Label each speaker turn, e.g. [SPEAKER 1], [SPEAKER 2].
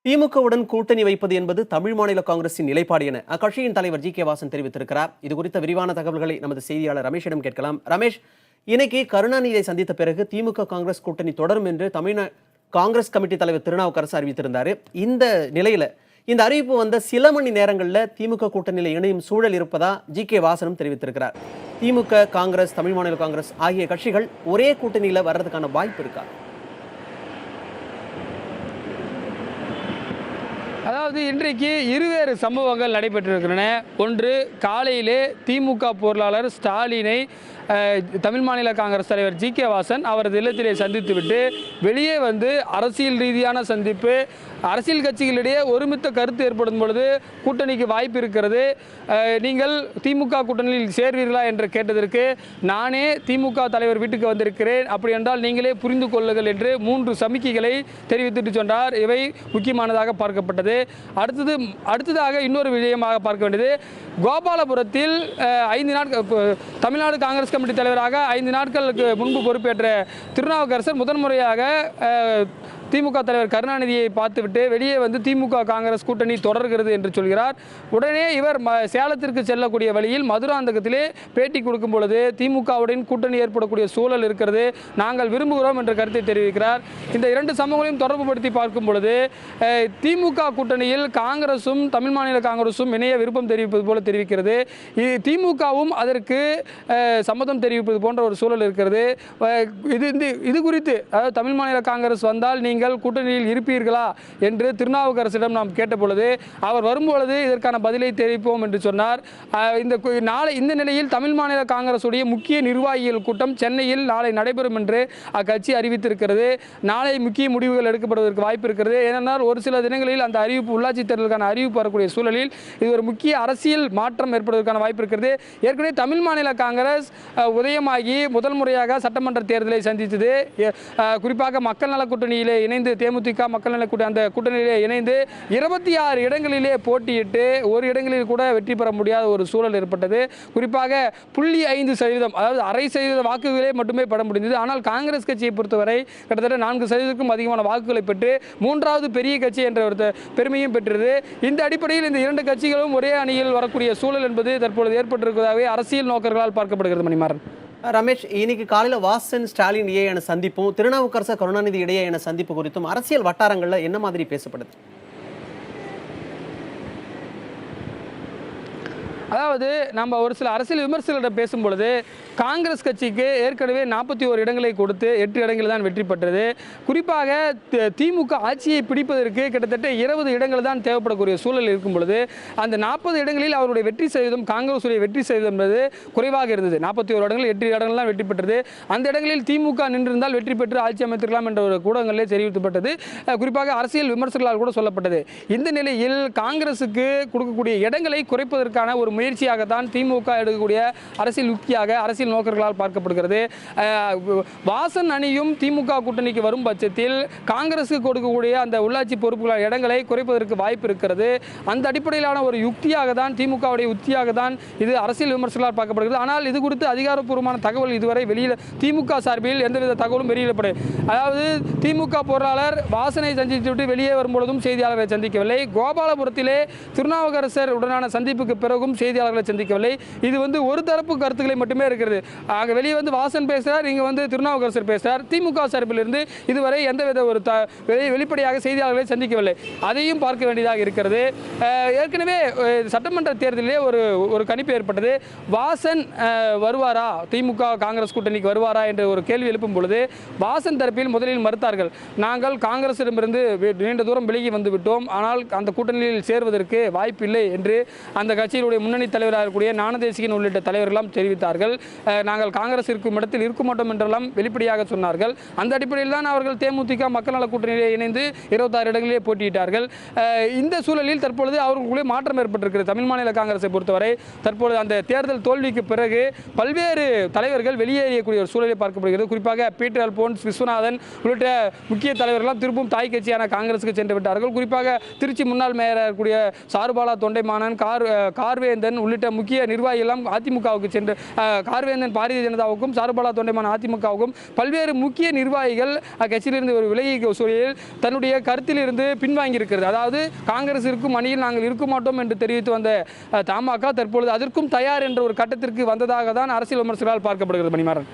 [SPEAKER 1] திமுகவுடன் கூட்டணி வைப்பது என்பது தமிழ் மாநில காங்கிரசின் நிலைப்பாடு என அக்கட்சியின் தலைவர் ஜி கே வாசன் தெரிவித்திருக்கிறார். இது குறித்த விரிவான தகவல்களை நமது செய்தியாளர் ரமேஷிடம் கேட்கலாம். ரமேஷ், இன்னைக்கு கருணாநிதியை சந்தித்த பிறகு திமுக காங்கிரஸ் கூட்டணி தொடரும் என்று தமிழ்நாடு காங்கிரஸ் கமிட்டி தலைவர் திருநாவுக்கரசு அறிவித்திருந்தார். இந்த நிலையில இந்த அறிவிப்பு வந்த சில மணி நேரங்களில் திமுக கூட்டணியில் இணையும் சூழல் இருப்பதா ஜி கே வாசனும் தெரிவித்திருக்கிறார். திமுக, காங்கிரஸ், தமிழ் மாநில காங்கிரஸ் ஆகிய கட்சிகள் ஒரே கூட்டணியில் வர்றதுக்கான வாய்ப்பு இருக்கா?
[SPEAKER 2] அதாவது இன்றைக்கு இருவேறு சம்பவங்கள் நடைபெற்றிருக்கின்றன. ஒன்று, காலையிலே திமுக பொருளாளர் ஸ்டாலினை தமிழ் மாநில காங்கிரஸ் தலைவர் ஜி கே வாசன் அவரது இல்லத்திலே சந்தித்துவிட்டு வெளியே வந்து அரசியல் ரீதியான சந்திப்பு, அரசியல் கட்சிகளிடையே ஒருமித்த கருத்து ஏற்படும் பொழுது கூட்டணிக்கு வாய்ப்பு இருக்கிறது, நீங்கள் திமுக கூட்டணியில் சேர்வீர்களா என்று கேட்டதற்கு நானே திமுக தலைவர் வீட்டுக்கு வந்திருக்கிறேன், அப்படி என்றால் நீங்களே புரிந்து கொள்ளுங்கள் என்று 3 சமிக்கைகளை தெரிவித்துட்டு சொன்னார். இவை முக்கியமானதாக பார்க்கப்பட்டது. அடுத்ததாக இன்னொரு விஷயமாக பார்க்க வேண்டியது, கோபாலபுரத்தில் 5 நாட்கள் தமிழ்நாடு காங்கிரஸ் கமிட்டி தலைவராக 5 நாட்களுக்கு முன்பு பொறுப்பேற்ற திருநாவுக்கரசர் முதன்முறையாக திமுக தலைவர் கருணாநிதியை பார்த்துவிட்டு வெளியே வந்து திமுக காங்கிரஸ் கூட்டணி தொடர்கிறது என்று சொல்கிறார். உடனே இவர் சேலத்திற்கு செல்லக்கூடிய வழியில் மதுராந்தகத்திலே பேட்டி கொடுக்கும் பொழுது திமுகவுடன் கூட்டணி ஏற்படக்கூடிய சூழல் இருக்கிறது, நாங்கள் விரும்புகிறோம் என்ற கருத்தை தெரிவிக்கிறார். இந்த 2 சம்பவங்களையும் தொடர்புபடுத்தி பார்க்கும் பொழுது திமுக கூட்டணியில் காங்கிரசும் தமிழ் மாநில காங்கிரசும் இணைய விருப்பம் தெரிவிப்பது போல தெரிவிக்கிறது. திமுகவும் அதற்கு சம்மதம் தெரிவிப்பது போன்ற ஒரு சூழல் இருக்கிறது. இது குறித்து, அதாவது தமிழ் மாநில காங்கிரஸ் வந்தால் நீங்கள் கூட்டணியில் இருப்பீர்களா என்று திருநாவுக்கரசிடம் நாம் கேட்டபொழுது அவர் வரும்பொழுது இதற்கான பதிலை தெரிவிப்போம் என்று சொன்னார். இந்த நிலையில் தமிழ் மாநில காங்கிரசுடைய முக்கிய நிர்வாகிகள் கூட்டம் சென்னையில் நாளை நடைபெறும் என்று அக்கட்சி அறிவித்திருக்கிறது. நாளை முக்கிய முடிவுகள் எடுக்கப்படுவதற்கு வாய்ப்பு இருக்கிறது. ஏனென்றால் ஒரு சில தினங்களில் அந்த அறிவிப்பு, உள்ளாட்சி தேர்தலுக்கான அறிவிப்பு வரக்கூடிய சூழலில் இது ஒரு முக்கிய அரசியல் மாற்றம் ஏற்படுவதற்கான வாய்ப்பு இருக்கிறது. ஏற்கனவே தமிழ் மாநில காங்கிரஸ் உதயமாகி முதல் முறையாக சட்டமன்ற தேர்தலை சந்தித்தது. குறிப்பாக மக்கள் நல கூட்டணியிலே இணைந்து, தேமுதிக மக்கள் நல அந்த கூட்டணியிலே இணைந்து 26 இடங்களிலே போட்டியிட்டு ஒரு இடங்களில் கூட வெற்றி பெற முடியாத ஒரு சூழல் ஏற்பட்டது. குறிப்பாக 0.5%, அதாவது 0.5% வாக்குகளே மட்டுமே பெற முடிந்தது. ஆனால் காங்கிரஸ் கட்சியை பொறுத்தவரை கிட்டத்தட்ட 4%க்கும் அதிகமான வாக்குகளை பெற்று 3வது பெரிய கட்சி என்ற ஒரு பெருமையும் பெற்றது. இந்த அடிப்படையில் இந்த 2 கட்சிகளும் ஒரே அணியில் வரக்கூடிய சூழல் என்பது தற்பொழுது ஏற்பட்டிருப்பதாகவே அரசியல் நோக்கர்களால் பார்க்கப்படுகிறது. மணிமாறன்.
[SPEAKER 1] ரமேஷ், இன்னைக்கு காலையில் வாசன் ஸ்டாலின் இடையேயான சந்திப்பும் திருநாவுக்கரசர் கருணாநிதி இடையேயான சந்திப்பு குறித்தும் அரசியல் வட்டாரங்களில் என்ன மாதிரி பேசப்படுது?
[SPEAKER 2] அதாவது நம்ம ஒரு சில அரசியல் விமர்சகர்களிடம் பேசும்பொழுது காங்கிரஸ் கட்சிக்கு ஏற்கனவே 41 இடங்களை கொடுத்து 8 இடங்கள் தான் வெற்றி பெற்றது. குறிப்பாக திமுக ஆட்சியை பிடிப்பதற்கு கிட்டத்தட்ட 20 இடங்கள் தான் தேவைப்படக்கூடிய சூழல் இருக்கும் பொழுது அந்த 40 இடங்களில் அவருடைய வெற்றி சதவீதம், காங்கிரஸுடைய வெற்றி சதவீதம் என்பது குறைவாக இருந்தது. 41 இடங்கள் 8 இடங்கள் தான் வெற்றி பெற்றது. அந்த இடங்களில் திமுக நின்றிருந்தால் வெற்றி பெற்று ஆட்சி அமைத்திருக்கலாம் என்ற ஒரு கூடங்களிலே தெரிவிக்கப்பட்டது. குறிப்பாக அரசியல் விமர்சகர்களால் கூட சொல்லப்பட்டது. இந்த நிலையில் காங்கிரசுக்கு கொடுக்கக்கூடிய இடங்களை குறைப்பதற்கான ஒரு முயற்சியாகத்தான் திமுக எடுக்கக்கூடிய அரசியல் யுக்தியாக, அரசியல் நோக்கர்களால் பார்க்கப்படுகிறது. வாசன் அணியும் திமுக கூட்டணிக்கு வரும் பட்சத்தில் காங்கிரசுக்கு கொடுக்கக்கூடிய அந்த உள்ளாட்சி பொறுப்புகள் இடங்களை குறைப்பதற்கு வாய்ப்பு இருக்கிறது. அந்த அடிப்படையிலான ஒரு யுக்தியாக தான், திமுகவுடைய யுக்தியாக தான் இது அரசியல் விமர்சகர்களால் பார்க்கப்படுகிறது. ஆனால் இது குறித்து அதிகாரப்பூர்வமான தகவல் இதுவரை வெளியில் திமுக சார்பில் எந்தவித தகவலும் வெளியிடப்படும். அதாவது திமுக பொருளாளர் வாசனை சந்தித்துவிட்டு வெளியே வரும்பொழுதும் செய்தியாளர்களை சந்திக்கவில்லை. கோபாலபுரத்திலே திருநாவுக்கரசர் உடனான சந்திப்புக்கு பிறகும் செய்தியாளர்களை சந்திக்கவில்லை. இது ஒரு தரப்பு கருத்துக்களை மட்டுமே இருக்கிறது. ஆக வெளியே வந்து வாசன் பேசுறார், இங்க வந்து திருநாவுக்கரசர் பேசுறார். திமுக சார்பில் இருந்து இதுவரை எந்தவித ஒரு வெளிப்படையாக செய்தியாளர்களை சந்திக்கவில்லை. அதையும் பார்க்க வேண்டியதாக இருக்கிறது. ஏற்கனவே சட்டமன்ற தேர்தலிலே ஒரு கணிப்பு ஏற்பட்டது. வாசன் வருவாரா, திமுக காங்கிரஸ் கூட்டணிக்கு வருவாரா என்ற ஒரு கேள்வி எழுப்பும் பொழுது வாசன் தரப்பில் முதலில் மறுத்தார்கள். நாங்கள் காங்கிரசிடமிருந்து நீண்ட தூரம் விலகி வந்து விட்டோம், ஆனால் அந்த கூட்டணியில் சேர்வதற்கு வாய்ப்பில்லை என்று அந்த கட்சியினுடைய முன்னணி தலைவராக இருக்கக்கூடிய ஞானதேசிகன் உள்ளிட்ட தலைவர்களாம் தெரிவித்தார்கள். நாங்கள் காங்கிரஸ் இருக்கும் இடத்தில் இருக்க மாட்டோம் என்றெல்லாம் வெளிப்படையாக சொன்னார்கள். அந்த அடிப்படையில் தான் அவர்கள் தேமுதிக மக்கள் நல கூட்டணியிலே இணைந்து 26 இடங்களிலே போட்டியிட்டார்கள். இந்த சூழலில் தற்பொழுது அவர்களுக்குள்ளே மாற்றம் ஏற்பட்டிருக்கிறது. தமிழ் மாநில காங்கிரஸை பொறுத்தவரை தற்பொழுது அந்த தேர்தல் தோல்விக்கு பிறகு பல்வேறு தலைவர்கள் வெளியேறக்கூடிய ஒரு சூழலை பார்க்கப்படுகிறது. குறிப்பாக பீட்டர் அல்போன்ஸ், விஸ்வநாதன் உள்ளிட்ட முக்கிய தலைவர்களாம் திரும்பவும் தாய் கட்சியான காங்கிரஸுக்கு சென்று விட்டார்கள். குறிப்பாக திருச்சி முன்னாள் மேயராக இருக்கக்கூடிய சாருபாலா தொண்டைமானன், கார்வேந்தர், கார்வேந்தன் உள்ளிட்ட முக்கிய நிர்வாகிகள் எல்லாம் அதிமுகவுக்கு சென்று கார்வேந்தன் பாரதிய ஜனதாவுக்கும் சாருபாலா தொண்டைமான் அதிமுகவுக்கும் பல்வேறு முக்கிய நிர்வாகிகள் கட்சியிலிருந்து ஒரு விலகிய சூழலில் தன்னுடைய கருத்திலிருந்து பின்வாங்கி இருக்கிறது. அதாவது காங்கிரஸ் இருக்கும் அணியில் நாங்கள் இருக்க மாட்டோம் என்று தெரிவித்து வந்த தமாக தற்பொழுது அதற்கும் தயார் என்ற ஒரு கட்டத்திற்கு வந்ததாக தான் அரசியல் விமர்சகர்களால் பார்க்கப்படுகிறது. மணிமாறன்.